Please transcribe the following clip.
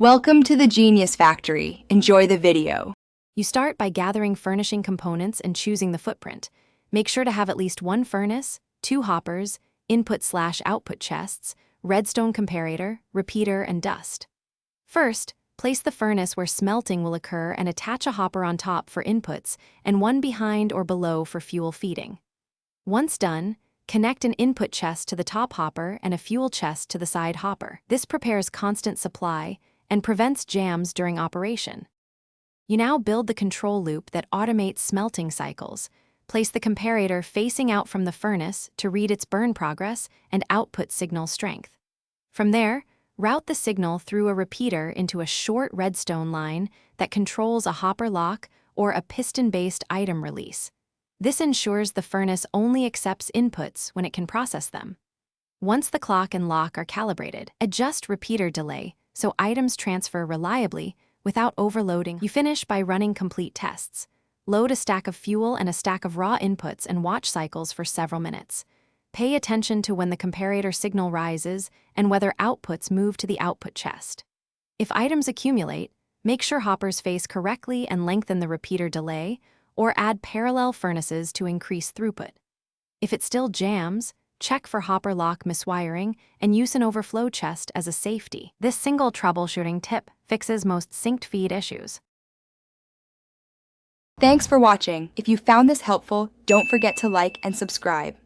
Welcome to the Genius Factory. Enjoy the video. You start by gathering furnishing components and choosing the footprint. Make sure to have at least one furnace, 2 hoppers, input/output chests, redstone comparator, repeater, and dust. First, place the furnace where smelting will occur and attach a hopper on top for inputs and one behind or below for fuel feeding. Once done, connect an input chest to the top hopper and a fuel chest to the side hopper. This prepares constant supply and prevents jams during operation. You now build the control loop that automates smelting cycles. Place the comparator facing out from the furnace to read its burn progress and output signal strength. From there, route the signal through a repeater into a short redstone line that controls a hopper lock or a piston-based item release. This ensures the furnace only accepts inputs when it can process them. Once the clock and lock are calibrated, adjust repeater delay so items transfer reliably without overloading. You finish by running complete tests. Load a stack of fuel and a stack of raw inputs and watch cycles for several minutes. Pay attention to when the comparator signal rises and whether outputs move to the output chest. If items accumulate, make sure hoppers face correctly and lengthen the repeater delay, or add parallel furnaces to increase throughput. If it still jams, check for hopper lock miswiring and use an overflow chest as a safety. This single troubleshooting tip fixes most synced feed issues. Thanks for watching. If you found this helpful, don't forget to like and subscribe.